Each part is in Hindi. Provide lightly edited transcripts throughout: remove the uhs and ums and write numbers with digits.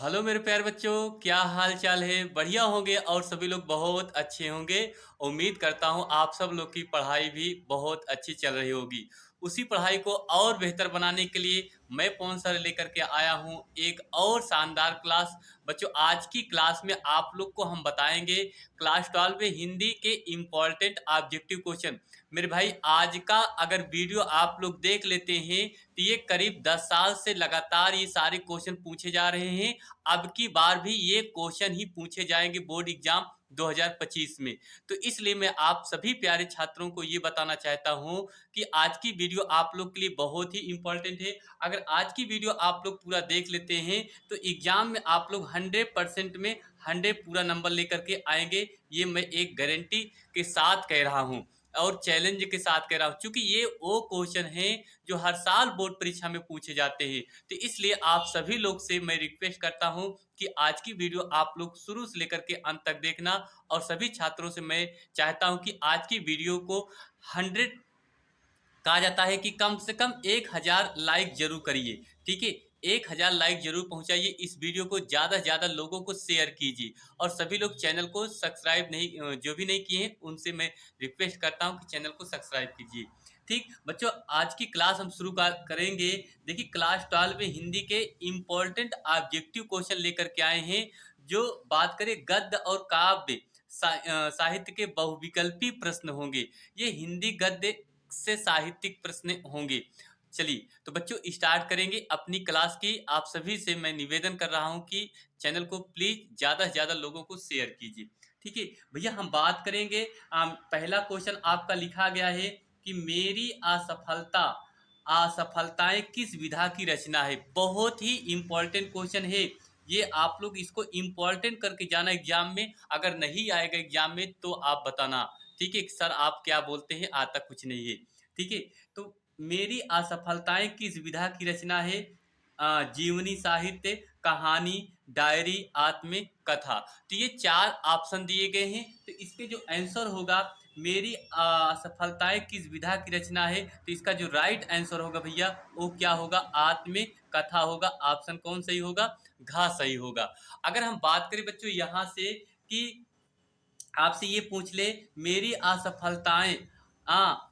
हेलो मेरे प्यारे बच्चों, क्या हाल चाल है? बढ़िया होंगे और सभी लोग बहुत अच्छे होंगे। उम्मीद करता हूँ आप सब लोग की पढ़ाई भी बहुत अच्छी चल रही होगी। उसी पढ़ाई को और बेहतर बनाने के लिए मैं पवन सर लेकर के आया हूँ एक और शानदार क्लास। बच्चों, आज की क्लास में आप लोग को हम बताएंगे क्लास 12 में हिंदी के इम्पोर्टेंट ऑब्जेक्टिव क्वेश्चन। मेरे भाई, आज का अगर वीडियो आप लोग देख लेते हैं तो ये करीब 10 साल से लगातार ये सारे क्वेश्चन पूछे जा रहे हैं। अब की बार भी ये क्वेश्चन ही पूछे जाएंगे बोर्ड एग्जाम 2025 में। तो इसलिए मैं आप सभी प्यारे छात्रों को ये बताना चाहता हूँ कि आज की वीडियो आप लोग के लिए बहुत ही इंपॉर्टेंट है। अगर आज की वीडियो आप लोग पूरा देख लेते हैं तो एग्जाम में आप लोग 100% में 100 पूरा नंबर लेकर के आएंगे। ये मैं एक गारंटी के साथ कह रहा हूँ और चैलेंज के साथ कह रहा हूँ, क्योंकि ये वो क्वेश्चन हैं जो हर साल बोर्ड परीक्षा में पूछे जाते हैं। तो इसलिए आप सभी लोग से मैं रिक्वेस्ट करता हूं कि आज की वीडियो आप लोग शुरू से लेकर के अंत तक देखना। और सभी छात्रों से मैं चाहता हूं कि आज की वीडियो को 100 कहा जाता है कि कम से कम 1000 लाइक जरूर करिए। ठीक है, 1000 लाइक जरूर पहुंचाइए। इस वीडियो को ज़्यादा से ज़्यादा लोगों को शेयर कीजिए और सभी लोग चैनल को सब्सक्राइब नहीं जो भी नहीं किए हैं उनसे मैं रिक्वेस्ट करता हूं कि चैनल को सब्सक्राइब कीजिए। ठीक बच्चों, आज की क्लास हम शुरू करेंगे। देखिए, क्लास 12 में हिंदी के इम्पोर्टेंट ऑब्जेक्टिव क्वेश्चन लेकर के आए हैं। जो बात करें गद्य और काव्य साहित्य के बहुविकल्पी प्रश्न होंगे। ये हिंदी गद्य से साहित्यिक प्रश्न होंगे। चलिए तो बच्चों स्टार्ट करेंगे अपनी क्लास की। आप सभी से मैं निवेदन कर रहा हूं कि चैनल को प्लीज ज्यादा से ज्यादा लोगों को शेयर कीजिए। ठीक है भैया, हम बात करेंगे। पहला क्वेश्चन आपका लिखा गया है कि मेरी असफलता असफलताएं किस विधा की रचना है। बहुत ही इंपॉर्टेंट क्वेश्चन है ये। आप लोग इसको इम्पोर्टेंट करके जाना एग्जाम में। अगर नहीं आएगा एग्जाम में तो आप बताना। ठीक है सर, आप क्या बोलते हैं, आता कुछ नहीं है। ठीक है, तो मेरी असफलताएं किस विधा की रचना है। जीवनी साहित्य, कहानी, डायरी, आत्म कथा। तो ये चार ऑप्शन दिए गए हैं। तो इसके जो आंसर होगा मेरी असफलताएं किस विधा की रचना है, तो इसका जो राइट आंसर होगा भैया वो क्या होगा, आत्म कथा होगा। ऑप्शन कौन सही होगा, घ सही होगा। अगर हम बात करें बच्चों यहाँ से कि आपसे ये पूछ ले मेरी असफलताएं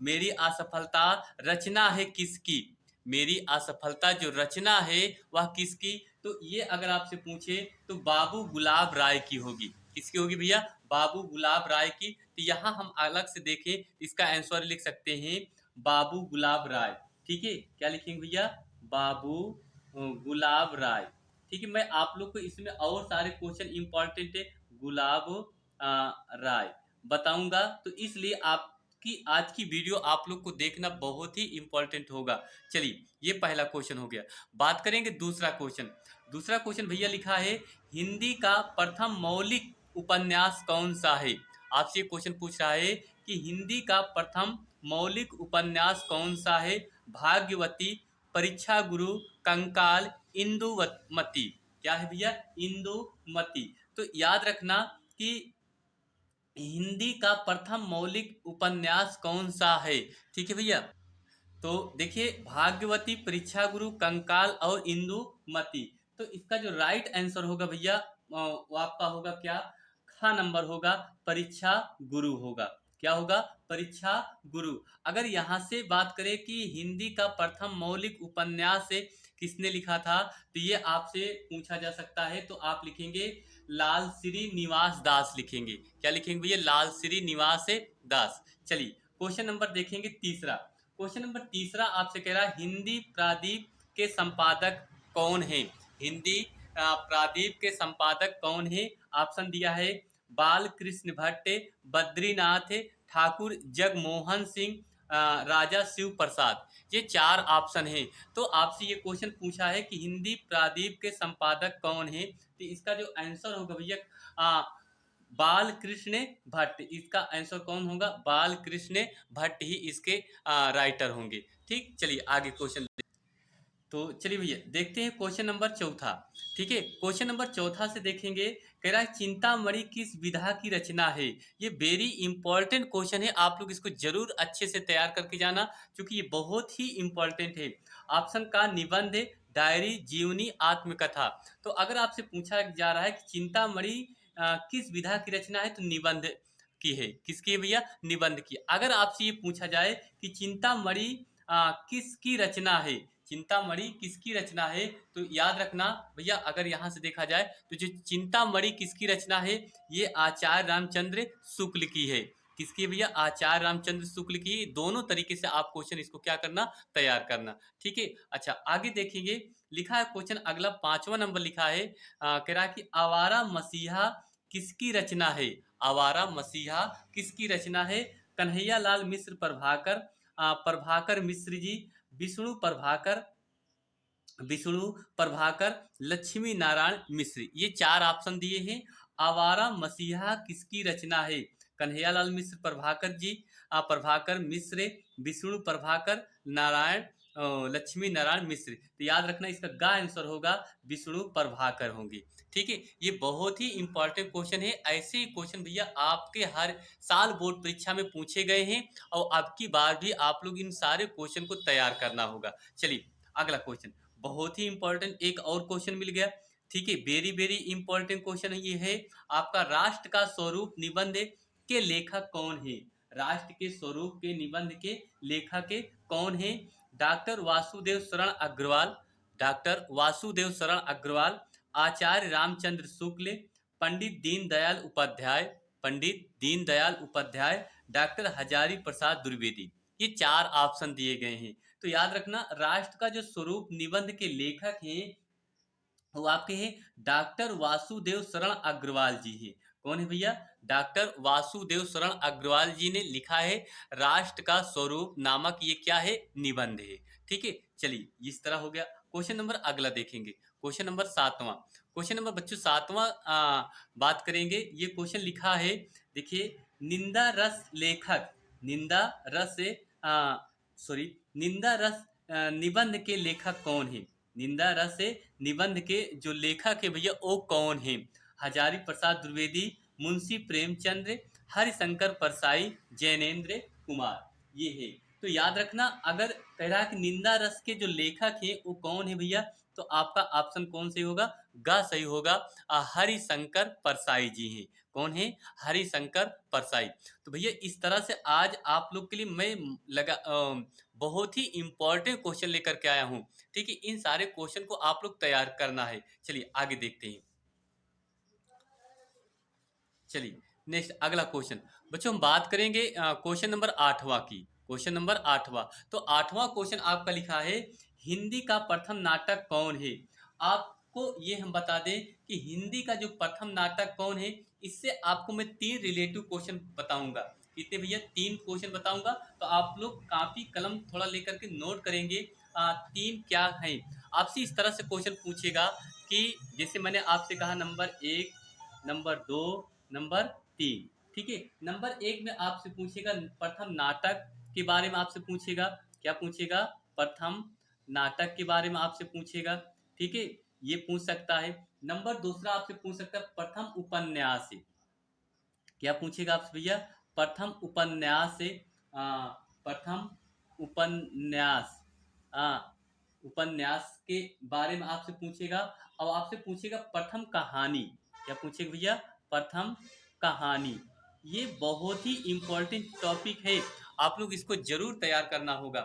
मेरी असफलता रचना है किसकी। मेरी असफलता जो रचना है वह किसकी। तो ये अगर आपसे पूछे तो बाबू गुलाब राय की होगी। किसकी होगी भैया, बाबू गुलाब राय की। तो यहाँ हम अलग से देखें, इसका आंसर लिख सकते हैं बाबू गुलाब राय। ठीक है, क्या लिखेंगे भैया, बाबू गुलाब राय। ठीक है, मैं आप लोग को इसमें और सारे क्वेश्चन इंपॉर्टेंट है गुलाब राय बताऊंगा। तो इसलिए आपकी आज की वीडियो आप लोग को देखना बहुत ही इंपॉर्टेंट होगा। चलिए, ये पहला क्वेश्चन हो गया। बात करेंगे दूसरा क्वेश्चन। दूसरा क्वेश्चन भैया लिखा है हिंदी का प्रथम मौलिक उपन्यास कौन सा है। आपसे क्वेश्चन पूछ रहा है कि हिंदी का प्रथम मौलिक उपन्यास कौन सा है। भाग्यवती, परीक्षा गुरु, कंकाल, इंदुमती। क्या है भैया, इंदुमती। तो याद रखना कि हिंदी का प्रथम मौलिक उपन्यास कौन सा है। ठीक है भैया, तो देखिए भाग्यवती, परीक्षा गुरु, कंकाल और इंदुमती। तो इसका जो राइट आंसर होगा भैया वो आपका होगा क्या, खा नंबर होगा, परीक्षा गुरु होगा। क्या होगा, परीक्षा गुरु। अगर यहाँ से बात करें कि हिंदी का प्रथम मौलिक उपन्यास से किसने लिखा था, तो ये आपसे पूछा जा सकता है। तो आप लिखेंगे लाल श्री निवास दास लिखेंगे। क्या लिखेंगे भैया, लाल श्री निवास दास। चलिए क्वेश्चन नंबर देखेंगे तीसरा। क्वेश्चन नंबर तीसरा आपसे कह रहा है हिंदी प्रादीप के संपादक कौन है। हिंदी प्रादीप के संपादक कौन है। ऑप्शन दिया है बाल कृष्ण भट्ट, बद्रीनाथ ठाकुर, जगमोहन सिंह, राजा शिव प्रसाद। ये चार ऑप्शन है। तो आपसे ये क्वेश्चन पूछा है कि हिंदी प्रादीप के संपादक कौन है। तो इसका जो आंसर होगा भैया बाल कृष्ण भट्ट। इसका आंसर कौन होगा, बाल कृष्ण भट्ट ही इसके राइटर होंगे। ठीक, चलिए आगे क्वेश्चन। तो चलिए भैया देखते हैं क्वेश्चन नंबर चौथा। ठीक है, क्वेश्चन नंबर चौथा से देखेंगे। कह रहा है चिंतामणि किस विधा की रचना है। ये वेरी इंपॉर्टेंट क्वेश्चन है, आप लोग इसको जरूर अच्छे से तैयार करके जाना क्योंकि ये बहुत ही इंपॉर्टेंट है। ऑप्शन का निबंध, डायरी, जीवनी, आत्मकथा। तो अगर आपसे पूछा जा रहा है कि चिंतामणि किस विधा की रचना है, तो निबंध की है। किसकी है भैया? निबंध की। अगर आपसे ये पूछा जाए कि चिंतामणि किसकी रचना है, चिंतामणि किसकी रचना है, तो याद रखना भैया, अगर यहाँ से देखा जाए तो जो चिंतामणि किसकी रचना है, ये आचार्य रामचंद्र शुक्ल की है। किसकी है भैया? आचार्य रामचंद्र शुक्ल की। दोनों तरीके से आप क्वेश्चन इसको क्या करना, तैयार करना। ठीक है। अच्छा, आगे देखेंगे। लिखा है क्वेश्चन अगला 5वां नंबर लिखा है, कह रहा है कि आवारा मसीहा किसकी रचना है? आवारा मसीहा किसकी रचना है? कन्हैया लाल मिश्र प्रभाकर, प्रभाकर मिश्र जी, विष्णु प्रभाकर, विष्णु प्रभाकर, लक्ष्मी नारायण मिश्र। ये 4 ऑप्शन दिए हैं। आवारा मसीहा किसकी रचना है? कन्हैया लाल मिश्र प्रभाकर जी, प्रभाकर मिश्र, विष्णु प्रभाकर, नारायण लक्ष्मी नारायण मिश्र। तो याद रखना इसका गा आंसर होगा विष्णु प्रभाकर होंगे। ठीक है। ये बहुत ही इंपॉर्टेंट क्वेश्चन है। ऐसे ही क्वेश्चन भैया आपके हर साल बोर्ड परीक्षा में पूछे गए हैं, और अब की बार भी आप लोग इन सारे क्वेश्चन को तैयार करना होगा। चलिए अगला क्वेश्चन, बहुत ही इंपॉर्टेंट एक और क्वेश्चन मिल गया। ठीक है, वेरी वेरी इंपॉर्टेंट क्वेश्चन ये है आपका, राष्ट्र का स्वरूप निबंध के लेखक कौन है? राष्ट्र के स्वरूप के निबंध के लेखक कौन है? डॉक्टर वासुदेव शरण अग्रवाल, डॉक्टर वासुदेव शरण अग्रवाल, आचार्य रामचंद्र शुक्ल, पंडित दीनदयाल उपाध्याय, पंडित दीनदयाल उपाध्याय, डॉक्टर हजारी प्रसाद द्विवेदी। ये 4 ऑप्शन दिए गए हैं। तो याद रखना राष्ट्र का जो स्वरूप निबंध के लेखक हैं वो आपके हैं डॉक्टर वासुदेव शरण अग्रवाल जी हैं। कौन है भैया? डॉक्टर वासुदेव शरण अग्रवाल जी ने लिखा है राष्ट्र का स्वरूप नामक ये क्या है? निबंध है। ठीक है। चलिए इस तरह हो गया। क्वेश्चन नंबर अगला देखेंगे, क्वेश्चन नंबर 7वां। क्वेश्चन नंबर बच्चों 7वां बात करेंगे। ये क्वेश्चन लिखा है, देखिए, निंदा रस लेखक, निंदा रस सॉरी निंदा रस निबंध के लेखक कौन है? निंदा रस निबंध के जो लेखक है भैया वो कौन है? हजारी प्रसाद द्विवेदी, मुंशी प्रेमचंद्र, हरिशंकर परसाई, जैनेन्द्र कुमार। ये है। तो याद रखना अगर कह रहा है कि निंदा रस के जो लेखक हैं वो कौन है भैया, तो आपका ऑप्शन कौन से होगा? ग सही होगा। हरिशंकर परसाई जी हैं। कौन है? हरिशंकर परसाई। तो भैया इस तरह से आज आप लोग के लिए मैं बहुत ही इंपॉर्टेंट क्वेश्चन लेकर के आया हूँ। ठीक है, इन सारे क्वेश्चन को आप लोग तैयार करना है। चलिए आगे देखते हैं। चलिए नेक्स्ट अगला क्वेश्चन बच्चों, हम बात करेंगे क्वेश्चन नंबर 8वां की। क्वेश्चन नंबर 8वां, तो 8वां क्वेश्चन आपका लिखा है, हिंदी का प्रथम नाटक कौन है? आपको ये हम बता दें कि हिंदी का जो प्रथम नाटक कौन है, इससे आपको मैं 3 रिलेटिव क्वेश्चन बताऊंगा। कितने भैया? 3 क्वेश्चन बताऊंगा। तो आप लोग कापी कलम थोड़ा लेकर के नोट करेंगे 3 क्या है। आपसे इस तरह से क्वेश्चन पूछेगा कि जैसे मैंने आपसे कहा नंबर 1, नंबर 2, नंबर 3। ठीक है। नंबर 1 में आपसे पूछेगा प्रथम नाटक के बारे में, आपसे पूछेगा क्या पूछेगा? प्रथम नाटक के बारे में आपसे पूछेगा। ठीक है, ये पूछ सकता है। नंबर दूसरा आपसे पूछ सकता है प्रथम उपन्यास। क्या पूछेगा आपसे भैया? प्रथम उपन्यास से प्रथम उपन्यास, उपन्यास के बारे में आपसे पूछेगा। और आपसे पूछेगा प्रथम कहानी। क्या पूछेगा भैया? प्रथम कहानी। ये बहुत ही इंपॉर्टेंट टॉपिक है, आप लोग इसको जरूर तैयार करना होगा,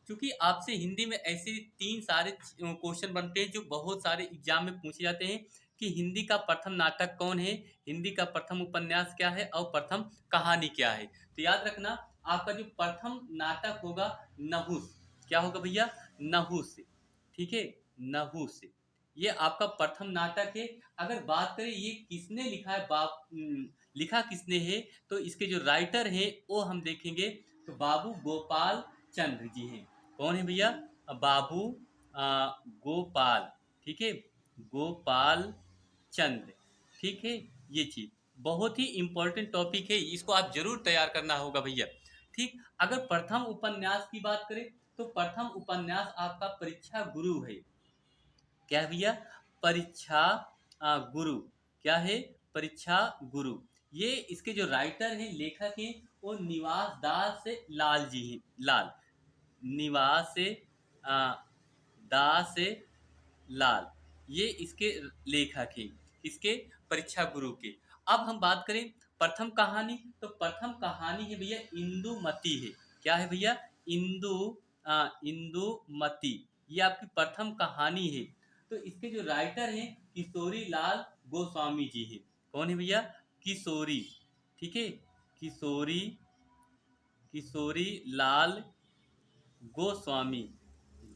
क्योंकि आपसे हिंदी में ऐसे 3 सारे क्वेश्चन बनते हैं जो बहुत सारे एग्जाम में पूछे जाते हैं कि हिंदी का प्रथम नाटक कौन है, हिंदी का प्रथम उपन्यास क्या है, और प्रथम कहानी क्या है। तो याद रखना आपका जो प्रथम नाटक होगा नहुस। क्या होगा भैया? नहुस। ठीक है, नहुस। ये आपका प्रथम नाटक है। अगर बात करें ये किसने लिखा है, लिखा किसने है, तो इसके जो राइटर हैं वो हम देखेंगे तो बाबू गोपाल चंद्र जी हैं। कौन है भैया? बाबू गोपाल। ठीक है, गोपाल चंद्र। ठीक है, ये चीज बहुत ही इंपॉर्टेंट टॉपिक है, इसको आप जरूर तैयार करना होगा भैया। ठीक, अगर प्रथम उपन्यास की बात करें तो प्रथम उपन्यास आपका परीक्षा गुरु है। क्या है भैया? परीक्षा गुरु। क्या है? परीक्षा गुरु। ये इसके जो राइटर हैं, लेखक हैं, वो निवास दास लाल जी हैं। लाल निवास दास लाल, ये इसके लेखक हैं, इसके परीक्षा गुरु के। अब हम बात करें प्रथम कहानी, तो प्रथम कहानी है भैया इंदुमती है। क्या है भैया? इंदु इंदुमती, ये आपकी प्रथम कहानी है। तो इसके जो राइटर हैं किशोरी लाल गोस्वामी जी हैं। कौन है भैया? किशोरी, ठीक है, किशोरी किशोरी लाल गोस्वामी,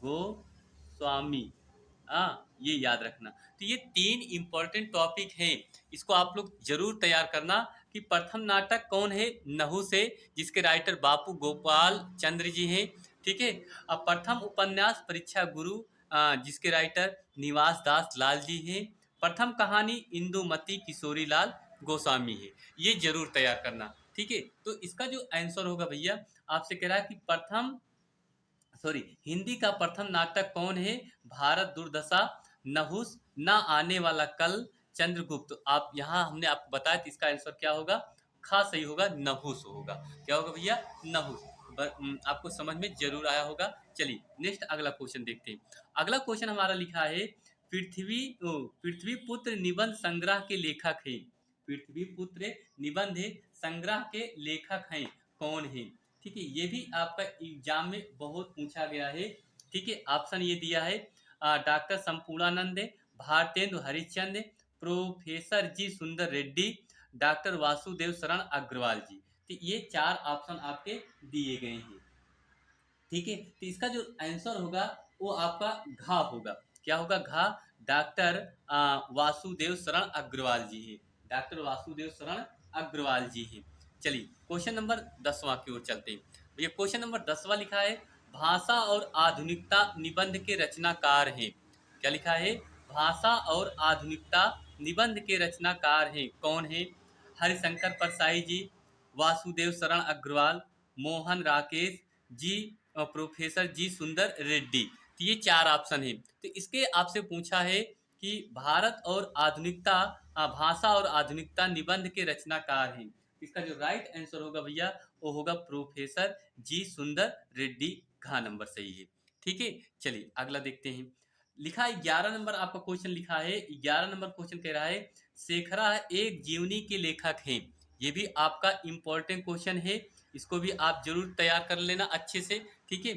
गोस्वामी, हाँ, ये याद रखना। तो ये 3 इंपॉर्टेंट टॉपिक हैं, इसको आप लोग जरूर तैयार करना कि प्रथम नाटक कौन है, नहुस है, जिसके राइटर बापू गोपाल चंद्र जी हैं, ठीक है। अब प्रथम उपन्यास परीक्षा गुरु, जिसके राइटर निवास दास लाल जी हैं। प्रथम कहानी इंदुमती किशोरी लाल गोस्वामी है, ये जरूर तैयार करना, ठीक है। तो इसका जो आंसर होगा भैया, आपसे कह रहा है कि प्रथम, सॉरी, हिंदी का प्रथम नाटक कौन है? भारत दुर्दशा, नहुस, ना आने वाला कल, चंद्रगुप्त। तो आप यहाँ हमने आपको बताया, तो इसका आंसर क्या होगा? खा सही होगा, नहुस होगा। क्या होगा भैया? नहुस। आपको समझ में जरूर आया होगा। चलिए नेक्स्ट अगला क्वेश्चन देखते हैं। अगला क्वेश्चन हमारा लिखा है, पृथ्वी पुत्र निबंध संग्रह के लेखक हैं। पृथ्वी पुत्र निबंध संग्रह के लेखक हैं, कौन है? ठीक है, ये भी आपका एग्जाम में बहुत पूछा गया है, ठीक है। ऑप्शन ये दिया है, डॉक्टर संपूर्णानंद, भारतेंदु हरिश्चंद्र, प्रोफेसर जी सुंदर रेड्डी, डॉक्टर वासुदेव शरण अग्रवाल जी। तो ये 4 ऑप्शन आपके दिए गए हैं, ठीक है। तो इसका जो आंसर होगा वो आपका घा होगा। क्या होगा? घा। डॉक्टर वासुदेव शरण अग्रवाल जी है, डॉक्टर वासुदेव शरण अग्रवाल जी हैं। चलिए क्वेश्चन नंबर 10वां की ओर चलते हैं। भैया क्वेश्चन नंबर 10वां लिखा है, भाषा और आधुनिकता निबंध के रचनाकार हैं। क्या लिखा है? भाषा और आधुनिकता निबंध के रचनाकार हैं, कौन है? हरिशंकर परसाई जी, वासुदेव शरण अग्रवाल, मोहन राकेश जी, प्रोफेसर जी सुंदर रेड्डी। तो ये 4 ऑप्शन है। तो इसके आपसे पूछा है कि भारत और आधुनिकता, भाषा और आधुनिकता निबंध के रचनाकार हैं। इसका जो राइट आंसर होगा भैया, वो होगा प्रोफेसर जी सुंदर रेड्डी। घा नंबर सही है, ठीक है। चलिए अगला देखते हैं। लिखा है 11 नंबर आपका क्वेश्चन लिखा है। 11 नंबर क्वेश्चन कह रहा है, शेखरा एक जीवनी के लेखक हैं। ये भी आपका इंपॉर्टेंट क्वेश्चन है, इसको भी आप जरूर तैयार कर लेना अच्छे से, ठीक है।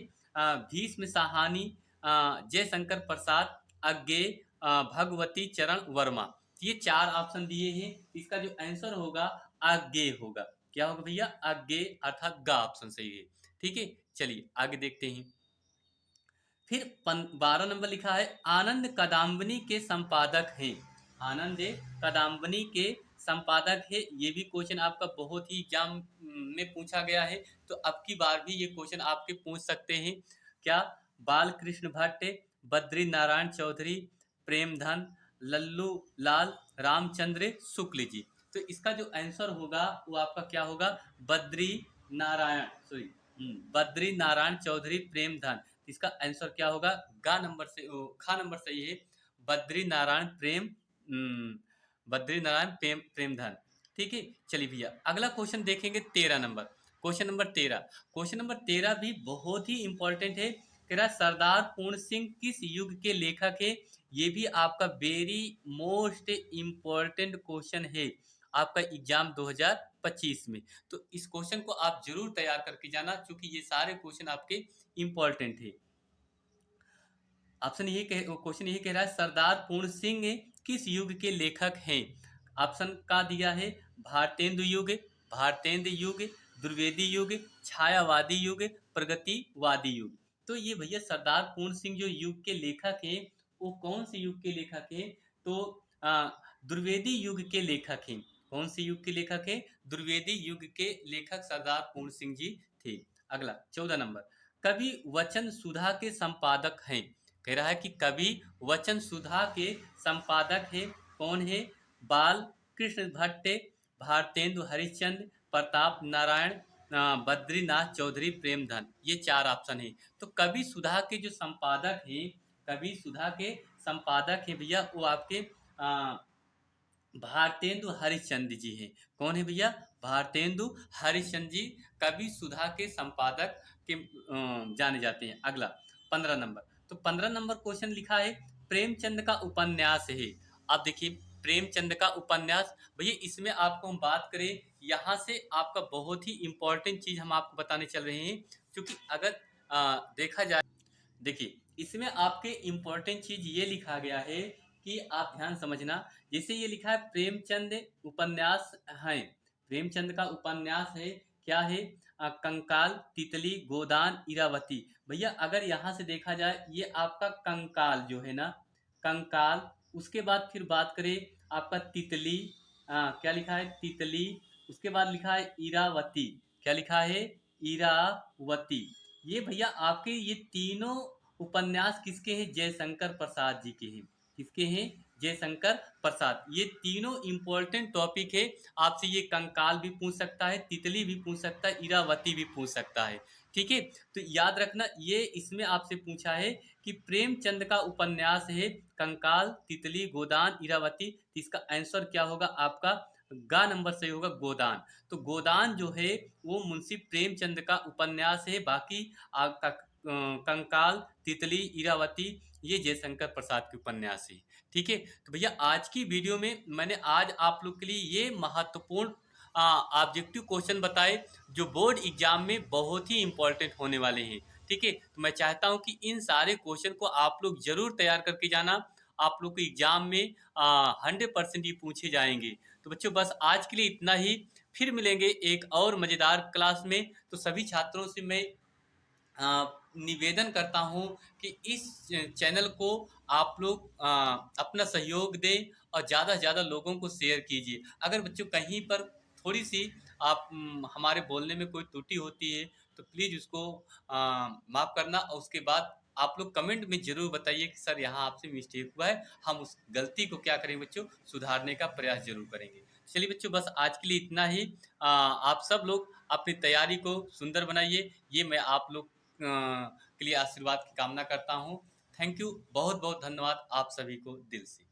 भीष्म साहानी, जयशंकर प्रसाद, अज्ञे, भगवती चरण वर्मा। ये 4 ऑप्शन दिए हैं, इसका जो आंसर होगा अज्ञे होगा। क्या होगा भैया? अज्ञे, अर्थात गा ऑप्शन सही है, ठीक है। चलिए आगे देखते हैं। फिर 12 नंबर लिखा है, आनंद कदम्बनी के संपादक हैं। आनंद कदम्बनी के संपादक है। ये भी क्वेश्चन आपका बहुत ही एग्जाम में पूछा गया है, तो अब की बार भी ये क्वेश्चन आपके पूछ सकते हैं। क्या? बालकृष्ण भट्ट, बद्री नारायण चौधरी, प्रेमधन, लल्लू लाल, रामचंद्र शुक्ल जी। तो इसका जो आंसर होगा वो आपका क्या होगा? बद्री नारायण, सॉरी, बद्री नारायण चौधरी प्रेमधन। इसका आंसर क्या होगा? गा नंबर से, खा नंबर सही है, बद्री नारायण बद्री नारायण प्रेमधन, ठीक है। चलिए भैया अगला क्वेश्चन देखेंगे 13 नंबर। क्वेश्चन नंबर 13 भी बहुत ही इंपॉर्टेंट है। कह रहा है, सरदार पूर्ण सिंह किस युग के लेखक है? ये भी आपका वेरी मोस्ट इम्पोर्टेंट क्वेश्चन है आपका एग्जाम 2025 में। तो इस क्वेश्चन को आप जरूर तैयार करके जाना, क्योंकि ये सारे क्वेश्चन आपके इंपॉर्टेंट है। ऑप्शन यही क्वेश्चन यही कह रहा है, सरदार पूर्ण सिंह किस युग के लेखक हैं? ऑप्शन का दिया है, भारतेंदु युग, भारतेंदु युग, द्विवेदी युग, छायावादी युग, प्रगतिवादी युग। तो ये भैया सरदार पूर्ण सिंह जो युग के लेखक हैं, वो कौन से युग के लेखक हैं? तो द्विवेदी युग के लेखक हैं। कौन से युग के लेखक हैं? द्विवेदी युग के लेखक सरदार पूर्ण सिंह जी थे। अगला 14 नंबर, कवि वचन सुधा के संपादक हैं। कह रहा है कि कवि वचन सुधा के संपादक है, कौन है? बाल कृष्ण भट्ट, भारतेंदु हरिश्चंद्र, प्रताप नारायण, बद्रीनाथ चौधरी प्रेमधन। ये 4 ऑप्शन है। तो कवि सुधा के जो संपादक हैं, कवि सुधा के संपादक हैं भैया, वो आपके भारतेंदु हरिश्चंद्र जी हैं। कौन है भैया? भारतेंदु हरिश्चंद्र जी कवि सुधा के संपादक के जाने जाते हैं। अगला 15 नंबर, तो 15 नंबर क्वेश्चन लिखा है, प्रेमचंद का उपन्यास है। आप देखिए प्रेमचंद का उपन्यास, भैया इसमें आपको हम बात करें, यहाँ से आपका बहुत ही इंपॉर्टेंट चीज हम आपको बताने चल रहे हैं। क्योंकि अगर देखा जाए, देखिए इसमें आपके इम्पोर्टेंट चीज ये लिखा गया है कि आप ध्यान समझना। जैसे ये लिखा है प्रेमचंद उपन्यास है, प्रेमचंद का उपन्यास है, क्या है, कंकाल, तितली, गोदान, इरावती। भैया अगर यहाँ से देखा जाए, ये आपका कंकाल जो है ना, कंकाल, उसके बाद फिर बात करें आपका तितली, क्या लिखा है, तितली, उसके बाद लिखा है इरावती, क्या लिखा है, इरावती। ये भैया आपके ये तीनों उपन्यास किसके हैं, जयशंकर प्रसाद जी के हैं। किसके हैं, जयशंकर प्रसाद। ये तीनों इंपॉर्टेंट टॉपिक है। आपसे ये कंकाल भी पूछ सकता है, तितली भी पूछ सकता है, इरावती भी पूछ सकता है। ठीक है, तो याद रखना, ये इसमें आपसे पूछा है कि प्रेमचंद का उपन्यास है कंकाल, तितली, गोदान, इरावती, तो इसका आंसर क्या होगा आपका, गा नंबर सही होगा, गोदान। तो गोदान जो है वो मुंशी प्रेमचंद का उपन्यास है। बाकी आपका कंकाल, तितली, इरावती, ये जयशंकर प्रसाद के उपन्यास है। ठीक है, तो भैया आज की वीडियो में मैंने आज आप लोग के लिए ये महत्वपूर्ण ऑब्जेक्टिव क्वेश्चन बताए जो बोर्ड एग्जाम में बहुत ही इंपॉर्टेंट होने वाले हैं। ठीक है, तो मैं चाहता हूं कि इन सारे क्वेश्चन को आप लोग जरूर तैयार करके जाना। आप लोग को एग्जाम में 100% ये पूछे जाएंगे। तो बच्चों बस आज के लिए इतना ही, फिर मिलेंगे एक और मज़ेदार क्लास में। तो सभी छात्रों से मैं निवेदन करता हूं कि इस चैनल को आप लोग अपना सहयोग दें और ज़्यादा से ज़्यादा लोगों को शेयर कीजिए। अगर बच्चों कहीं पर थोड़ी सी आप हमारे बोलने में कोई त्रुटि होती है तो प्लीज़ उसको माफ़ करना, और उसके बाद आप लोग कमेंट में ज़रूर बताइए कि सर यहाँ आपसे मिस्टेक हुआ है। हम उस गलती को क्या करेंगे बच्चों, सुधारने का प्रयास जरूर करेंगे। चलिए बच्चों बस आज के लिए इतना ही। आप सब लोग अपनी तैयारी को सुंदर बनाइए, ये मैं आप लोग के लिए आशीर्वाद की कामना करता हूँ। थैंक यू, बहुत बहुत धन्यवाद आप सभी को दिल से।